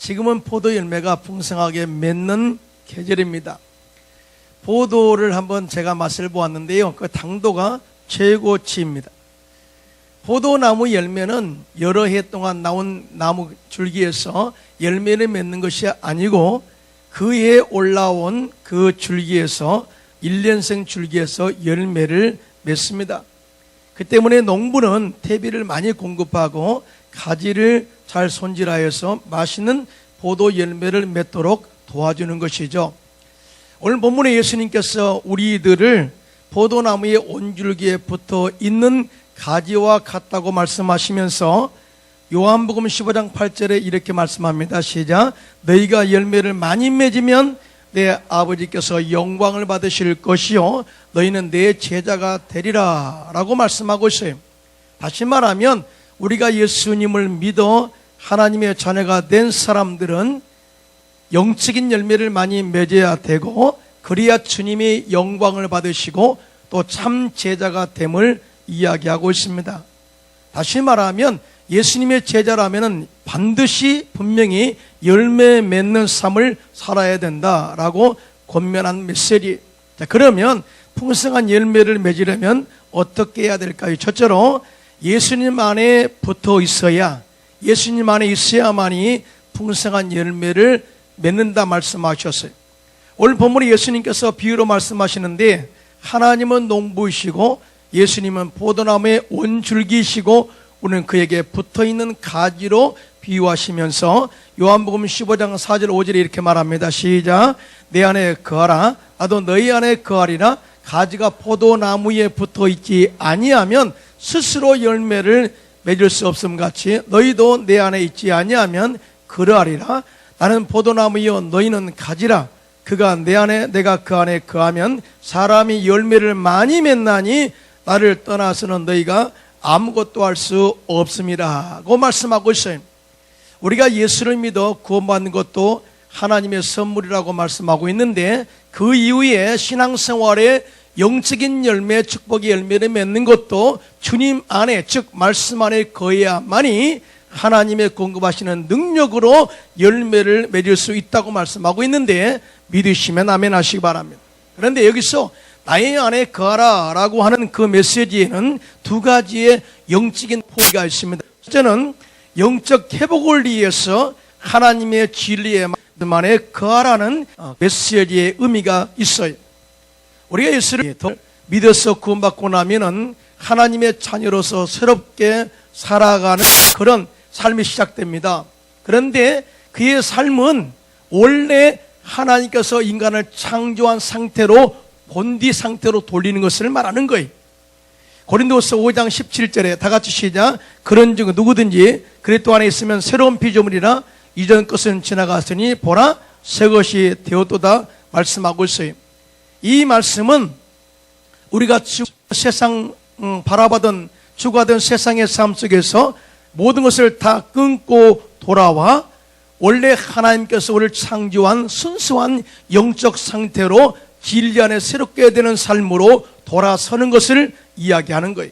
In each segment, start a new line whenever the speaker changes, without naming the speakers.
지금은 포도 열매가 풍성하게 맺는 계절입니다. 포도를 한번 제가 맛을 보았는데요, 그 당도가 최고치입니다. 포도나무 열매는 여러 해 동안 나온 나무 줄기에서 열매를 맺는 것이 아니고 그 해에 올라온 그 줄기에서 1년생 줄기에서 열매를 맺습니다. 그 때문에 농부는 퇴비를 많이 공급하고 가지를 잘 손질하여서 맛있는 포도 열매를 맺도록 도와주는 것이죠. 오늘 본문에 예수님께서 우리들을 포도나무의 온줄기에 붙어 있는 가지와 같다고 말씀하시면서 요한복음 15장 8절에 이렇게 말씀합니다. 시작. 너희가 열매를 많이 맺으면 내 아버지께서 영광을 받으실 것이요 너희는 내 제자가 되리라 라고 말씀하고 있어요. 다시 말하면 우리가 예수님을 믿어 하나님의 자녀가 된 사람들은 영적인 열매를 많이 맺어야 되고 그래야 주님이 영광을 받으시고 또 참 제자가 됨을 이야기하고 있습니다. 다시 말하면 예수님의 제자라면 반드시 분명히 열매 맺는 삶을 살아야 된다라고 권면한 메시지. 자, 그러면 풍성한 열매를 맺으려면 어떻게 해야 될까요? 첫째로 예수님 안에 붙어 있어야, 예수님 안에 있어야만이 풍성한 열매를 맺는다 말씀하셨어요. 오늘 본문에 예수님께서 비유로 말씀하시는데 하나님은 농부이시고 예수님은 포도나무의 온줄기이시고 우리는 그에게 붙어있는 가지로 비유하시면서 요한복음 15장 4절 5절에 이렇게 말합니다. 시작. 내 안에 거하라 나도 너희 안에 거하리라. 가지가 포도나무에 붙어있지 아니하면 스스로 열매를 맺을 수 없음 같이 너희도 내 안에 있지 아니하면 그러하리라. 나는 포도나무이요 너희는 가지라. 그가 내 안에 내가 그 안에 거하면 사람이 열매를 많이 맺나니 나를 떠나서는 너희가 아무것도 할 수 없음이라고 말씀하고 있어요. 우리가 예수를 믿어 구원받는 것도 하나님의 선물이라고 말씀하고 있는데 그 이후에 신앙생활에 영적인 열매, 축복의 열매를 맺는 것도 주님 안에, 즉 말씀 안에 거해야만이 하나님의 공급하시는 능력으로 열매를 맺을 수 있다고 말씀하고 있는데 믿으시면 아멘 하시기 바랍니다. 그런데 여기서 나의 안에 거하라 라고 하는 그 메시지에는 두 가지의 영적인 포기가 있습니다. 첫째는 영적 회복을 위해서 하나님의 진리에 만에 거하라는 메시지의 의미가 있어요. 우리가 예수를 믿어서 구원받고 나면은 하나님의 자녀로서 새롭게 살아가는 그런 삶이 시작됩니다. 그런데 그의 삶은 원래 하나님께서 인간을 창조한 상태로 본디 상태로 돌리는 것을 말하는 거예요. 고린도서 5장 17절에 다 같이 시작. 그런즉 누구든지 그리스도 안에 있으면 새로운 피조물이라 이전 것은 지나갔으니 보라 새 것이 되었도다 말씀하고 있어요. 이 말씀은 우리가 세상 바라보던 추구하던 세상의 삶 속에서 모든 것을 다 끊고 돌아와 원래 하나님께서 우리를 창조한 순수한 영적 상태로 진리 안에 새롭게 되는 삶으로 돌아서는 것을 이야기하는 거예요.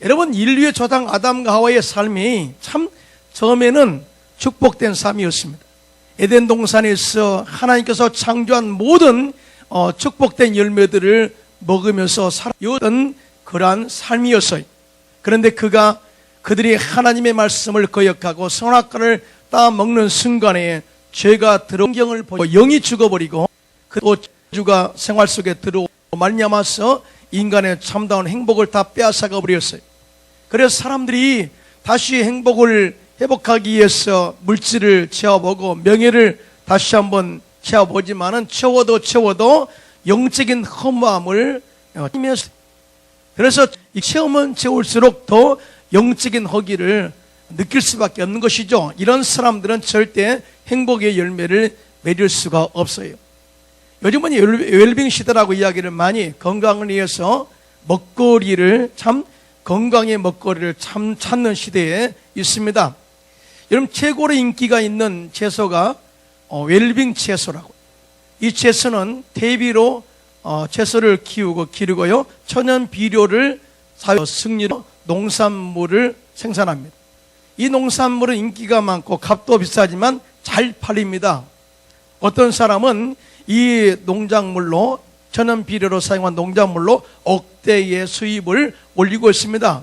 여러분, 인류의 조상 아담과 하와의 삶이 참 처음에는 축복된 삶이었습니다. 에덴 동산에서 하나님께서 창조한 모든 축복된 열매들을 먹으면서 살아왔던 그러한 삶이었어요. 그런데 그들이 하나님의 말씀을 거역하고 선악과를 따먹는 순간에 죄가 들어온 경을 보고 영이 죽어버리고 또 주가 생활 속에 들어오고 말미암아서 인간의 참다운 행복을 다 빼앗아가 버렸어요. 그래서 사람들이 다시 행복을 회복하기 위해서 물질을 채워보고 명예를 다시 한번 채워보지만은 채워도 영적인 허무함을 힘내었어요. 그래서 이 체험은 채울수록 더 영적인 허기를 느낄 수밖에 없는 것이죠. 이런 사람들은 절대 행복의 열매를 맺을 수가 없어요. 요즘은 웰빙 시대라고 이야기를 많이 건강을 위해서 먹거리를 참 건강의 먹거리를 참 찾는 시대에 있습니다. 여러분 최고로 인기가 있는 채소가 웰빙 채소라고. 이 채소는 퇴비로 채소를 기르고요 천연 비료를 사용해서 승리로 농산물을 생산합니다. 이 농산물은 인기가 많고 값도 비싸지만 잘 팔립니다. 어떤 사람은 이 농작물로 천연 비료로 사용한 농작물로 억대의 수입을 올리고 있습니다.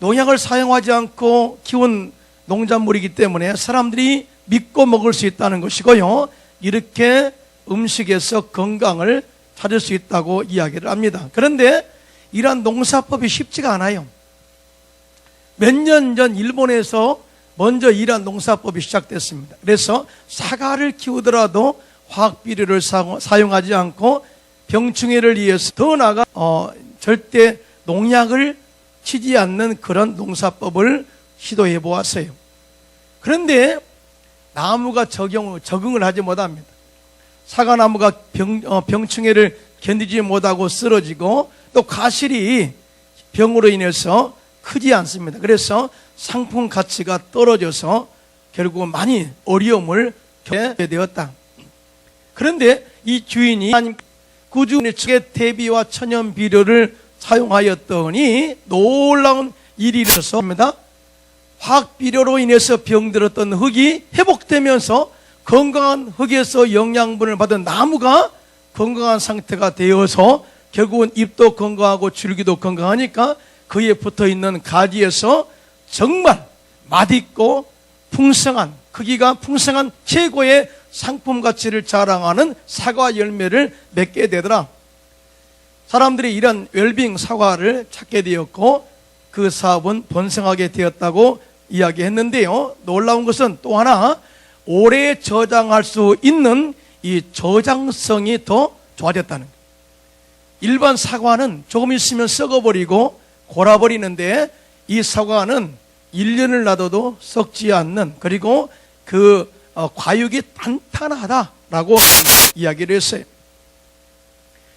농약을 사용하지 않고 키운 농작물이기 때문에 사람들이 믿고 먹을 수 있다는 것이고요. 이렇게 음식에서 건강을 찾을 수 있다고 이야기를 합니다. 그런데 이러한 농사법이 쉽지가 않아요. 몇 년 전 일본에서 먼저 이러한 농사법이 시작됐습니다. 그래서 사과를 키우더라도 화학비료를 사용하지 않고 병충해를 위해서 더 나아가 절대 농약을 치지 않는 그런 농사법을 시도해 보았어요. 그런데 나무가 적응을 하지 못합니다. 사과나무가 병충해를 견디지 못하고 쓰러지고 또 가실이 병으로 인해서 크지 않습니다. 그래서 상품 가치가 떨어져서 결국 많이 어려움을 겪게 되었다. 그런데 이 주인이 꾸준히 측의 대비와 천연 비료를 사용하였더니 놀라운 일이 일어났습니다. 화학 비료로 인해서 병들었던 흙이 회복되면서 건강한 흙에서 영양분을 받은 나무가 건강한 상태가 되어서 결국은 잎도 건강하고 줄기도 건강하니까 그에 붙어있는 가지에서 정말 맛있고 풍성한, 크기가 풍성한 최고의 상품 가치를 자랑하는 사과 열매를 맺게 되더라. 사람들이 이런 웰빙 사과를 찾게 되었고 그 사업은 번성하게 되었다고 이야기했는데요. 놀라운 것은 또 하나, 오래 저장할 수 있는 이 저장성이 더 좋아졌다는 거예요. 일반 사과는 조금 있으면 썩어버리고 골아버리는데 이 사과는 1년을 놔둬도 썩지 않는, 그리고 그 과육이 탄탄하다라고 이야기를 했어요.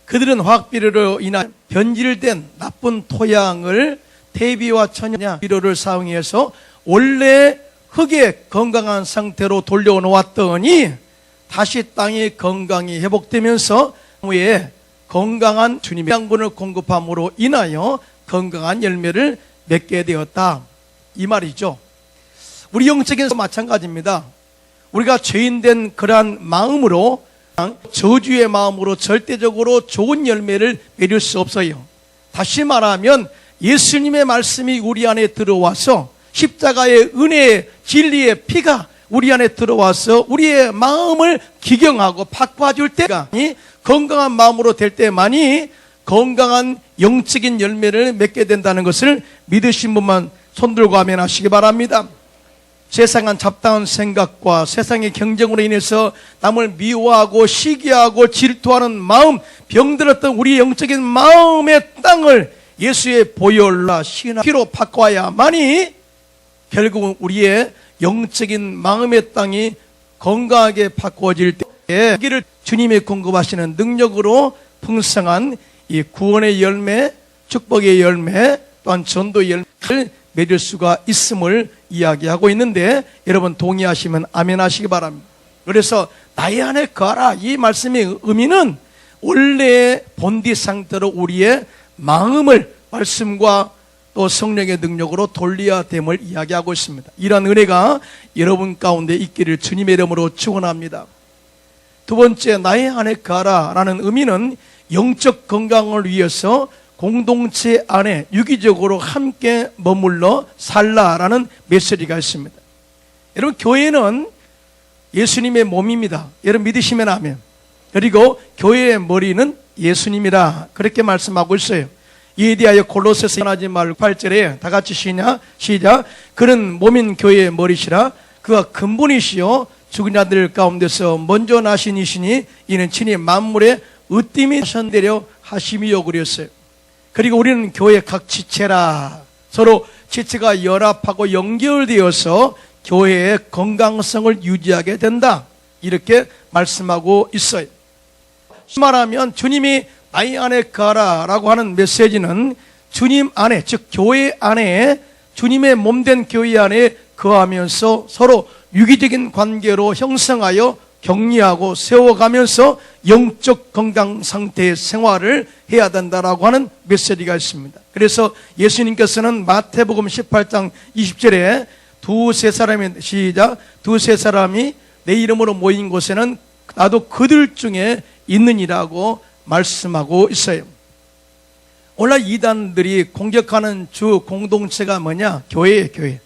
그들은 화학비료로 인한 변질된 나쁜 토양을 대비와 천연 비료를 사용해서 원래 흙의 건강한 상태로 돌려놓았더니 다시 땅의 건강이 회복되면서 나무에 건강한 주님의 양분을 공급함으로 인하여 건강한 열매를 맺게 되었다, 이 말이죠. 우리 영적인 마찬가지입니다. 우리가 죄인된 그러한 마음으로, 저주의 마음으로 절대적으로 좋은 열매를 맺을 수 없어요. 다시 말하면 예수님의 말씀이 우리 안에 들어와서 십자가의 은혜의 진리의 피가 우리 안에 들어와서 우리의 마음을 기경하고 바꿔줄 때가, 건강한 마음으로 될 때만이 건강한 영적인 열매를 맺게 된다는 것을 믿으신 분만 손들고 아멘 하시기 바랍니다. 세상은 잡다한 생각과 세상의 경쟁으로 인해서 남을 미워하고 시기하고 질투하는 마음, 병들었던 우리 영적인 마음의 땅을 예수의 보혈과 피로 바꿔야만이 결국은 우리의 영적인 마음의 땅이 건강하게 바꿔질 때에 여기를 주님이 공급하시는 능력으로 풍성한 이 구원의 열매, 축복의 열매, 또한 전도의 열매를 맺을 수가 있음을 이야기하고 있는데, 여러분 동의하시면 아멘 하시기 바랍니다. 그래서 나의 안에 거하라, 이 말씀의 의미는 원래의 본디 상태로 우리의 마음을 말씀과 또 성령의 능력으로 돌려야 됨을 이야기하고 있습니다. 이러한 은혜가 여러분 가운데 있기를 주님의 이름으로 축원합니다. 두 번째, 나의 안에 거하라 라는 의미는 영적 건강을 위해서 공동체 안에 유기적으로 함께 머물러 살라라는 메시지가 있습니다. 여러분, 교회는 예수님의 몸입니다. 여러분 믿으시면 아멘. 그리고 교회의 머리는 예수님이라 그렇게 말씀하고 있어요. 이에 대하여 골로새서 하지 말고 8절에 다 같이 시작. 그는 몸인 교회의 머리시라. 그가 근본이시요 죽은 자들 가운데서 먼저 나신 이시니 이는 친히 만물의 으뜸이 하선되려 하심이요 그랬어요. 그리고 우리는 교회 각 지체라. 서로 지체가 연합하고 연결되어서 교회의 건강성을 유지하게 된다, 이렇게 말씀하고 있어요. 말하면 주님이 나의 안에 거하라 라고 하는 메시지는 주님 안에, 즉 교회 안에, 주님의 몸된 교회 안에 거하면서 서로 유기적인 관계로 형성하여 격리하고 세워가면서 영적 건강 상태의 생활을 해야 된다라고 하는 메시지가 있습니다. 그래서 예수님께서는 마태복음 18장 20절에 두세 사람이 내 이름으로 모인 곳에는 나도 그들 중에 있느니라고 말씀하고 있어요. 오늘 이단들이 공격하는 주 공동체가 뭐냐? 교회예요, 교회.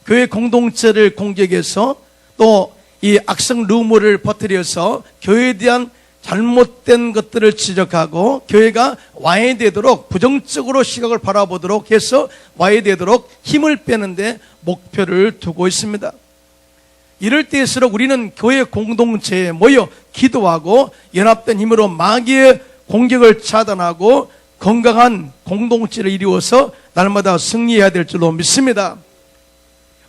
교회 공동체를 공격해서 또 이 악성 루머를 퍼뜨려서 교회에 대한 잘못된 것들을 지적하고 교회가 와해되도록 부정적으로 시각을 바라보도록 해서 와해되도록 힘을 빼는데 목표를 두고 있습니다. 이럴 때일수록 우리는 교회 공동체에 모여 기도하고 연합된 힘으로 마귀의 공격을 차단하고 건강한 공동체를 이루어서 날마다 승리해야 될 줄로 믿습니다.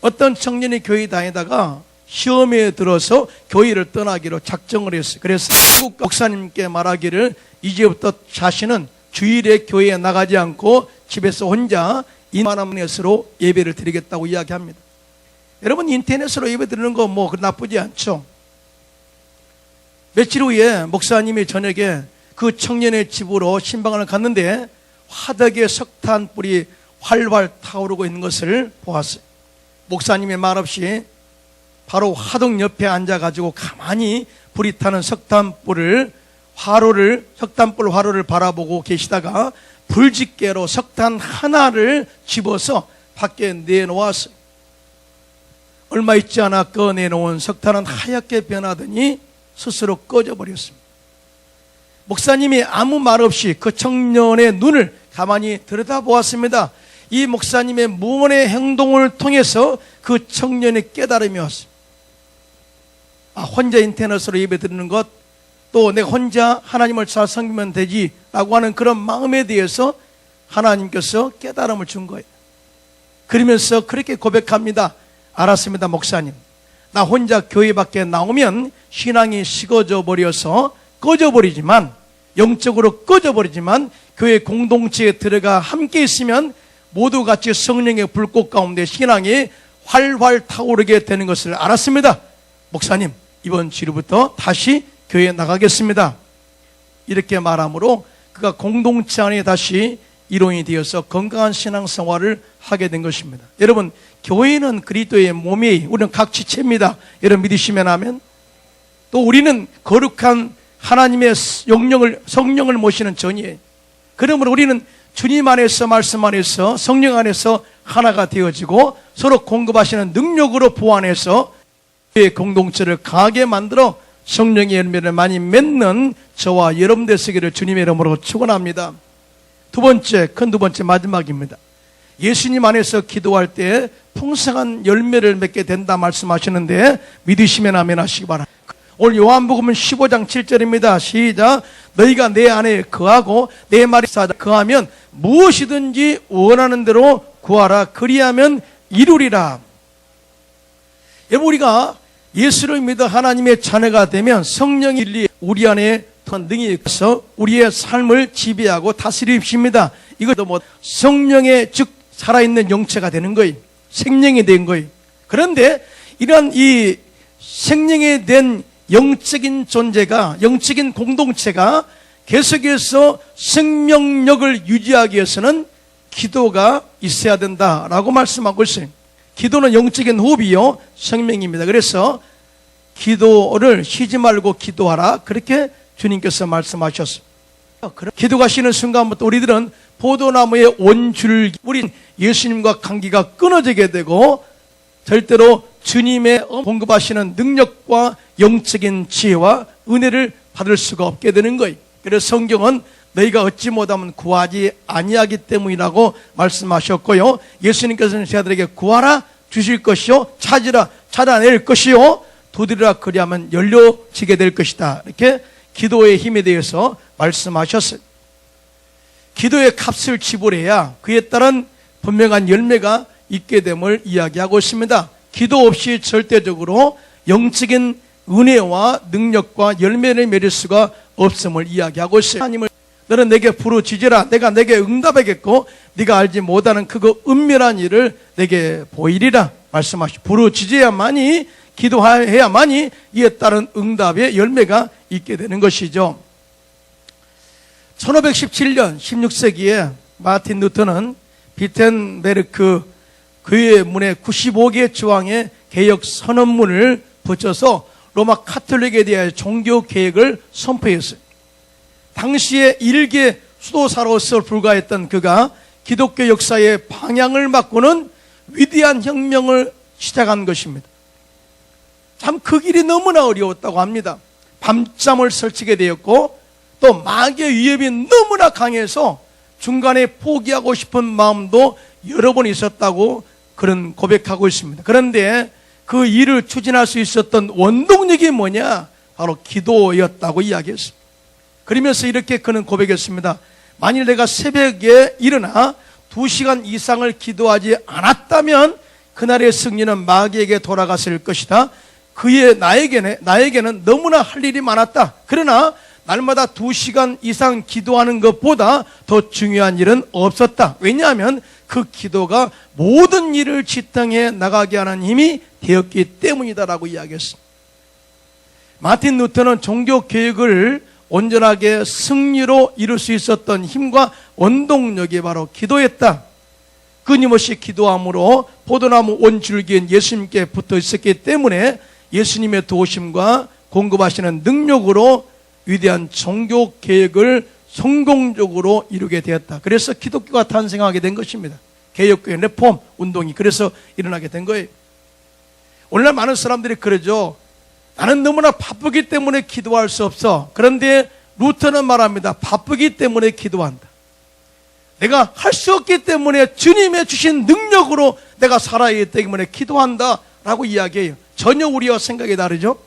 어떤 청년이 교회 다니다가 시험에 들어서 교회를 떠나기로 작정을 했어요. 그래서 미국 목사님께 말하기를 이제부터 자신은 주일에 교회에 나가지 않고 집에서 혼자 인터넷으로 예배를 드리겠다고 이야기합니다. 여러분, 인터넷으로 예배 드리는 거 뭐 나쁘지 않죠. 며칠 후에 목사님이 저녁에 그 청년의 집으로 신방을 갔는데 화덕에 석탄불이 활활 타오르고 있는 것을 보았어요. 목사님의 말 없이 바로 화덕 옆에 앉아가지고 가만히 불이 타는 석탄불 화로를 바라보고 계시다가 불집게로 석탄 하나를 집어서 밖에 내놓았어요. 얼마 있지 않아 꺼내놓은 석탄은 하얗게 변하더니 스스로 꺼져버렸습니다. 목사님이 아무 말 없이 그 청년의 눈을 가만히 들여다보았습니다. 이 목사님의 무언의 행동을 통해서 그 청년의 깨달음이 왔습니다. 혼자 인터넷으로 예배 드리는 것, 또 내가 혼자 하나님을 잘 섬기면 되지 라고 하는 그런 마음에 대해서 하나님께서 깨달음을 준 거예요. 그러면서 그렇게 고백합니다. 알았습니다, 목사님. 나 혼자 교회 밖에 나오면 신앙이 식어져 버려서 꺼져버리지만, 영적으로 꺼져버리지만 교회 공동체에 들어가 함께 있으면 모두 같이 성령의 불꽃 가운데 신앙이 활활 타오르게 되는 것을 알았습니다. 목사님, 이번 주일부터 다시 교회에 나가겠습니다. 이렇게 말함으로 그가 공동체 안에 다시 일원이 되어서 건강한 신앙생활을 하게 된 것입니다. 여러분, 교회는 그리스도의 몸이, 우리는 각 지체입니다. 여러분 믿으시면 아멘. 또 우리는 거룩한 하나님의 성령을 모시는 전이에요. 그러므로 우리는 주님 안에서, 말씀 안에서, 성령 안에서 하나가 되어지고 서로 공급하시는 능력으로 보완해서 교회 공동체를 강하게 만들어 성령의 열매를 많이 맺는 저와 여러분 되시기를 주님의 이름으로 축원합니다. 두 번째 마지막입니다. 예수님 안에서 기도할 때 풍성한 열매를 맺게 된다 말씀하시는데 믿으시면 아멘 하시기 바랍니다. 오늘 요한복음은 15장 7절입니다. 시작. 너희가 내 안에 거하고 내 말이 거하면 무엇이든지 원하는 대로 구하라. 그리하면 이루리라. 여러분, 우리가 예수를 믿어 하나님의 자녀가 되면 성령이 우리 안에 더 능히 있어서 우리의 삶을 지배하고 다스리십니다. 이것도 성령의 즉 살아있는 영체가 되는 거예요. 생명이 된 거예요. 그런데 이러한 이 생명이 된 영적인 존재가, 영적인 공동체가 계속해서 생명력을 유지하기 위해서는 기도가 있어야 된다라고 말씀하고 있어요. 기도는 영적인 호흡이요 생명입니다. 그래서 기도를 쉬지 말고 기도하라, 그렇게 주님께서 말씀하셨습니다. 기도가 쉬는 순간부터 우리들은 포도나무의 원줄, 우린 예수님과 관계가 끊어지게 되고 절대로 주님의 공급하시는 능력과 영적인 지혜와 은혜를 받을 수가 없게 되는 거예요. 그래서 성경은 너희가 얻지 못하면 구하지 아니하기 때문이라고 말씀하셨고요. 예수님께서는 저희들에게 구하라 주실 것이요, 찾으라 찾아낼 것이요, 두드리라 그리하면 열려지게 될 것이다. 이렇게 기도의 힘에 대해서 말씀하셨어요. 기도의 값을 지불해야 그에 따른 분명한 열매가 있게 됨을 이야기하고 있습니다. 기도 없이 절대적으로 영적인 은혜와 능력과 열매를 맺을 수가 없음을 이야기하고 있어요. 하나님을 너는 내게 부르짖으라, 내가 내게 응답하겠고 네가 알지 못하는 그거 은밀한 일을 내게 보이리라 말씀하시고, 부르짖어야만이, 기도해야만이 이에 따른 응답의 열매가 있게 되는 것이죠. 1517년 16세기에 마틴 루터는 비텐베르크 교회 문에 95개 조항의 개혁 선언문을 붙여서 로마 카톨릭에 대해 종교 개혁을 선포했어요. 당시에 일개 수도사로서 불과했던 그가 기독교 역사의 방향을 바꾸는 위대한 혁명을 시작한 것입니다. 참 그 길이 너무나 어려웠다고 합니다. 밤잠을 설치게 되었고 또 마귀의 위협이 너무나 강해서 중간에 포기하고 싶은 마음도 여러 번 있었다고 그런 고백하고 있습니다. 그런데 그 일을 추진할 수 있었던 원동력이 뭐냐? 바로 기도였다고 이야기했습니다. 그러면서 이렇게 그는 고백했습니다. 만일 내가 새벽에 일어나 2시간 이상을 기도하지 않았다면 그날의 승리는 마귀에게 돌아갔을 것이다. 나에게는 너무나 할 일이 많았다. 그러나 날마다 2시간 이상 기도하는 것보다 더 중요한 일은 없었다. 왜냐하면 그 기도가 모든 일을 지탱해 나가게 하는 힘이 되었기 때문이다라고 이야기했습니다. 마틴 루터는 종교 개혁을 온전하게 승리로 이룰 수 있었던 힘과 원동력이 바로 기도였다. 끊임없이 기도함으로 포도나무 원줄기엔 예수님께 붙어 있었기 때문에 예수님의 도우심과 공급하시는 능력으로 위대한 종교 개혁을 성공적으로 이루게 되었다. 그래서 기독교가 탄생하게 된 것입니다. 개혁교회 레폼 운동이 그래서 일어나게 된 거예요. 오늘날 많은 사람들이 그러죠. 나는 너무나 바쁘기 때문에 기도할 수 없어. 그런데 루터는 말합니다. 바쁘기 때문에 기도한다. 내가 할 수 없기 때문에 주님의 주신 능력으로 내가 살아야 하기 때문에 기도한다 라고 이야기해요. 전혀 우리와 생각이 다르죠.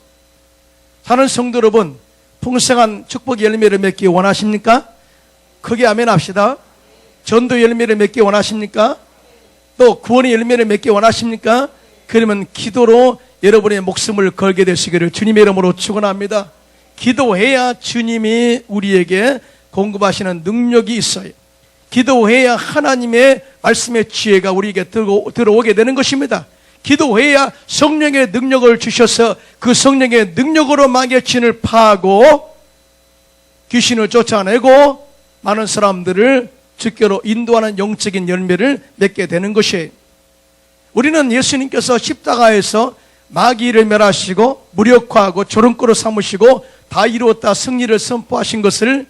사는 성도 여러분, 풍성한 축복 열매를 맺기 원하십니까? 크게 아멘 합시다. 전도 열매를 맺기 원하십니까? 또 구원의 열매를 맺기 원하십니까? 그러면 기도로 여러분의 목숨을 걸게 되시기를 주님의 이름으로 축원합니다. 기도해야 주님이 우리에게 공급하시는 능력이 있어요. 기도해야 하나님의 말씀의 지혜가 우리에게 들어오게 되는 것입니다. 기도해야 성령의 능력을 주셔서 그 성령의 능력으로 마귀의 진을 파하고 귀신을 쫓아내고 많은 사람들을 주께로 인도하는 영적인 열매를 맺게 되는 것이에요. 우리는 예수님께서 십자가에서 마귀를 멸하시고 무력화하고 조롱거로 삼으시고 다 이루었다 승리를 선포하신 것을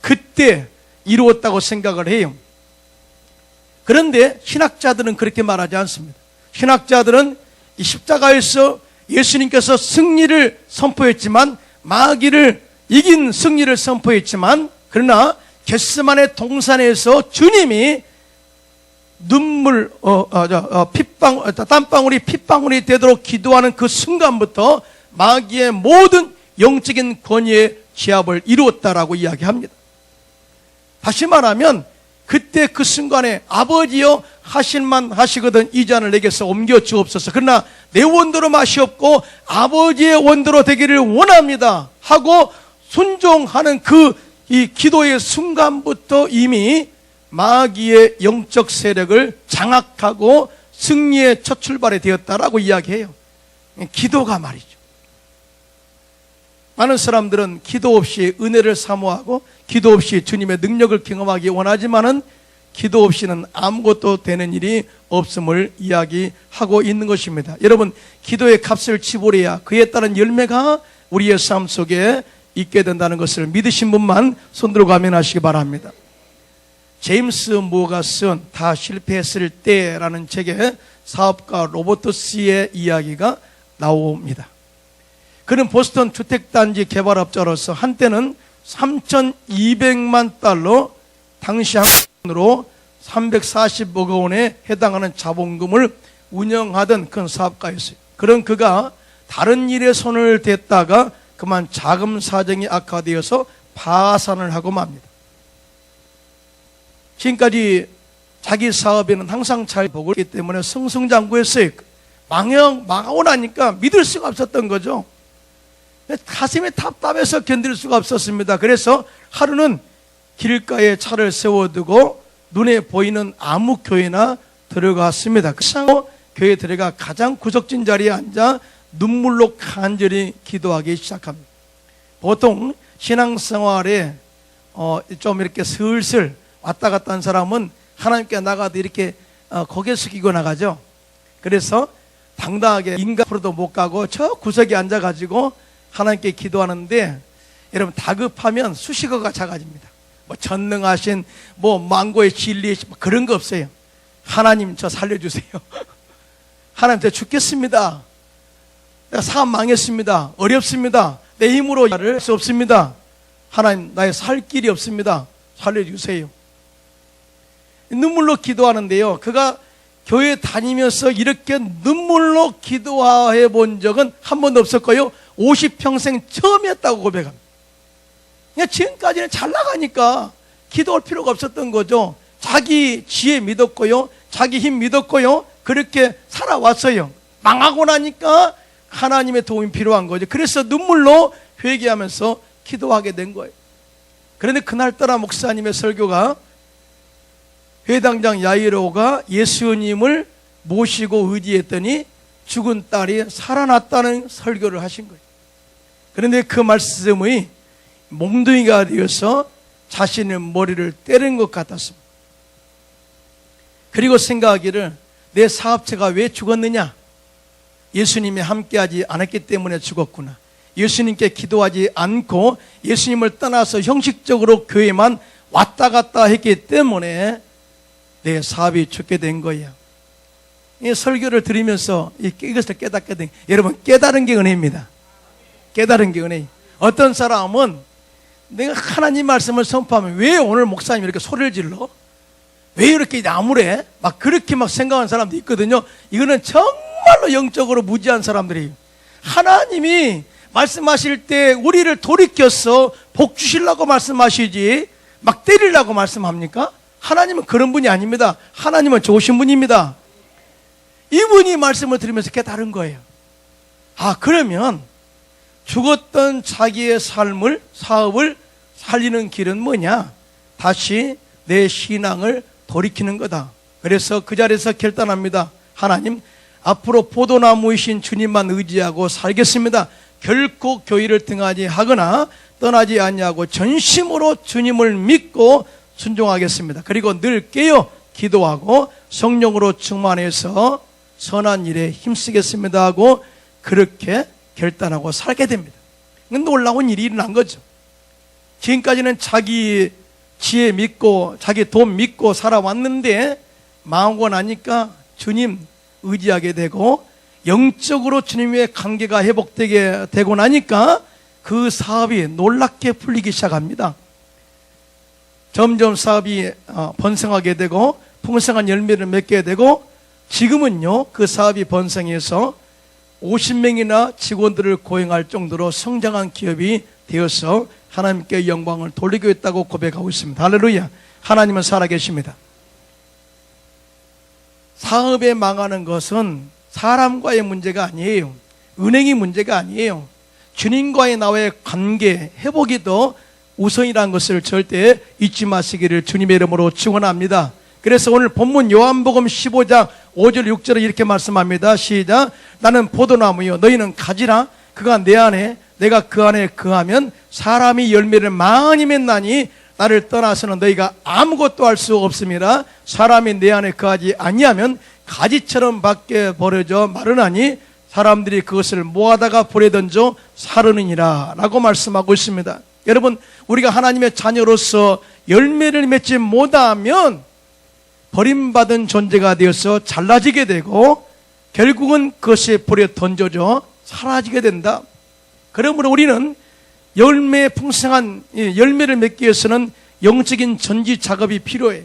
그때 이루었다고 생각을 해요. 그런데 신학자들은 그렇게 말하지 않습니다. 신학자들은 이 십자가에서 예수님께서 승리를 선포했지만 마귀를 이긴 승리를 선포했지만 그러나 겟세마네 동산에서 주님이 땀방울이 핏방울이 되도록 기도하는 그 순간부터 마귀의 모든 영적인 권위의 제압을 이루었다라고 이야기합니다. 다시 말하면 그때 그 순간에 아버지여 하실만 하시거든 이 잔을 내게서 옮겨 주옵소서. 그러나 내 원대로 마시옵고 아버지의 원대로 되기를 원합니다 하고 순종하는 이 기도의 순간부터 이미 마귀의 영적 세력을 장악하고 승리의 첫 출발이 되었다라고 이야기해요. 기도가 말이죠. 많은 사람들은 기도 없이 은혜를 사모하고 기도 없이 주님의 능력을 경험하기 원하지만은 기도 없이는 아무것도 되는 일이 없음을 이야기하고 있는 것입니다. 여러분, 기도의 값을 지불해야 그에 따른 열매가 우리의 삶 속에 있게 된다는 것을 믿으신 분만 손들고 아멘하시기 바랍니다. 제임스 무어가 쓴 다 실패했을 때라는 책에 사업가 로버트 씨의 이야기가 나옵니다. 그는 보스턴 주택단지 개발업자로서 한때는 3,200만 달러 당시 한돈으로 340억 원에 해당하는 자본금을 운영하던 큰 사업가였어요. 그런 그가 다른 일에 손을 댔다가 그만 자금 사정이 악화되어서 파산을 하고 맙니다. 지금까지 자기 사업에는 항상 잘 보고 있기 때문에 승승장구했어요. 망하고 나니까 믿을 수가 없었던 거죠. 가슴이 답답해서 견딜 수가 없었습니다. 그래서 하루는 길가에 차를 세워두고 눈에 보이는 아무 교회나 들어갔습니다. 그래서 교회에 들어가 가장 구석진 자리에 앉아 눈물로 간절히 기도하기 시작합니다. 보통 신앙생활에 좀 이렇게 슬슬 왔다 갔다 한 사람은 하나님께 나가도 이렇게 고개 숙이고 나가죠. 그래서 당당하게 인간 앞으로도 못 가고 저 구석에 앉아가지고 하나님께 기도하는데, 여러분 다급하면 수식어가 작아집니다. 뭐 전능하신 뭐 망고의 진리 그런 거 없어요. 하나님 저 살려주세요. 하나님 저 죽겠습니다. 내가 사업 망했습니다. 어렵습니다. 내 힘으로 할 수 없습니다. 하나님 나의 살 길이 없습니다. 살려주세요. 눈물로 기도하는데요, 그가 교회 다니면서 이렇게 눈물로 기도해 본 적은 한 번도 없었고요, 50평생 처음이었다고 고백합니다. 그냥 지금까지는 잘 나가니까 기도할 필요가 없었던 거죠. 자기 지혜 믿었고요, 자기 힘 믿었고요, 그렇게 살아왔어요. 망하고 나니까 하나님의 도움이 필요한 거죠. 그래서 눈물로 회개하면서 기도하게 된 거예요. 그런데 그날따라 목사님의 설교가, 회당장 야이로가 예수님을 모시고 의지했더니 죽은 딸이 살아났다는 설교를 하신 거예요. 그런데 그 말씀이 몽둥이가 되어서 자신의 머리를 때린 것 같았습니다. 그리고 생각하기를, 내 사업체가 왜 죽었느냐? 예수님이 함께하지 않았기 때문에 죽었구나. 예수님께 기도하지 않고 예수님을 떠나서 형식적으로 교회만 왔다 갔다 했기 때문에 내 사업이 죽게 된 거야. 이 설교를 들으면서 이것을 깨닫게 된, 여러분 깨달은 게 은혜입니다. 깨달은 게 은혜. 어떤 사람은 내가 하나님 말씀을 선포하면 왜 오늘 목사님이 이렇게 소리를 질러? 왜 이렇게 나무래? 막 그렇게 막 생각하는 사람도 있거든요. 이거는 정말로 영적으로 무지한 사람들이에요. 하나님이 말씀하실 때 우리를 돌이켜서 복 주시려고 말씀하시지 막 때리려고 말씀합니까? 하나님은 그런 분이 아닙니다. 하나님은 좋으신 분입니다. 이분이 말씀을 들으면서 깨달은 거예요. 아, 그러면 죽었던 자기의 삶을, 사업을 살리는 길은 뭐냐? 다시 내 신앙을 돌이키는 거다. 그래서 그 자리에서 결단합니다. 하나님, 앞으로 포도나무이신 주님만 의지하고 살겠습니다. 결코 교회를 등하지 하거나 떠나지 않냐고 전심으로 주님을 믿고 순종하겠습니다. 그리고 늘 깨어 기도하고 성령으로 충만해서 선한 일에 힘쓰겠습니다 하고 그렇게 결단하고 살게 됩니다. 놀라운 일이 일어난 거죠. 지금까지는 자기 지혜 믿고 자기 돈 믿고 살아왔는데 망하고 나니까 주님 의지하게 되고 영적으로 주님의 관계가 회복되게 되고 나니까 그 사업이 놀랍게 풀리기 시작합니다. 점점 사업이 번성하게 되고 풍성한 열매를 맺게 되고 지금은요, 그 사업이 번성해서 50명이나 직원들을 고용할 정도로 성장한 기업이 되어서 하나님께 영광을 돌리고 있다고 고백하고 있습니다. 할렐루야. 하나님은 살아계십니다. 사업에 망하는 것은 사람과의 문제가 아니에요. 은행이 문제가 아니에요. 주님과의 나와의 관계 회복이 더 우선이라는 것을 절대 잊지 마시기를 주님의 이름으로 축원합니다. 그래서 오늘 본문 요한복음 15장 5절 6절에 이렇게 말씀합니다. 시작. 나는 포도나무요 너희는 가지라. 그가 내 안에 내가 그 안에 거하면 사람이 열매를 많이 맺나니 나를 떠나서는 너희가 아무것도 할 수 없습니다. 사람이 내 안에 거하지 아니하면 가지처럼 밖에 버려져 마르나니 사람들이 그것을 모아다가 불에 던져 사르느니라 라고 말씀하고 있습니다. 여러분, 우리가 하나님의 자녀로서 열매를 맺지 못하면 버림받은 존재가 되어서 잘라지게 되고 결국은 그것이 불에 던져져 사라지게 된다. 그러므로 우리는 열매 풍성한 열매를 맺기 위해서는 영적인 전지 작업이 필요해.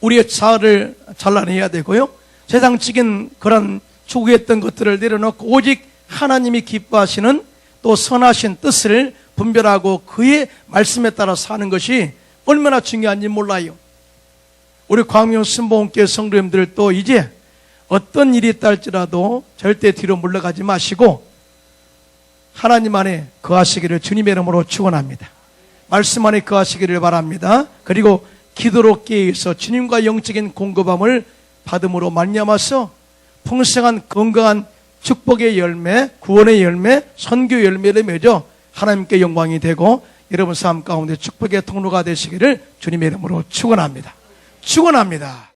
우리의 자아를 잘라내야 되고요, 세상적인 그런 추구했던 것들을 내려놓고 오직 하나님이 기뻐하시는 또 선하신 뜻을 분별하고 그의 말씀에 따라 사는 것이 얼마나 중요한지 몰라요. 우리 광명 순복음교회 성도님들도 이제 어떤 일이 있다 할지라도 절대 뒤로 물러가지 마시고 하나님 안에 거하시기를 주님의 이름으로 축원합니다. 말씀 안에 거하시기를 바랍니다. 그리고 기도로 깨어서 주님과 영적인 공급함을 받음으로 말미암아서 풍성한 건강한 축복의 열매, 구원의 열매, 선교 열매를 맺어 하나님께 영광이 되고 여러분 삶 가운데 축복의 통로가 되시기를 주님의 이름으로 축원합니다. 축원합니다.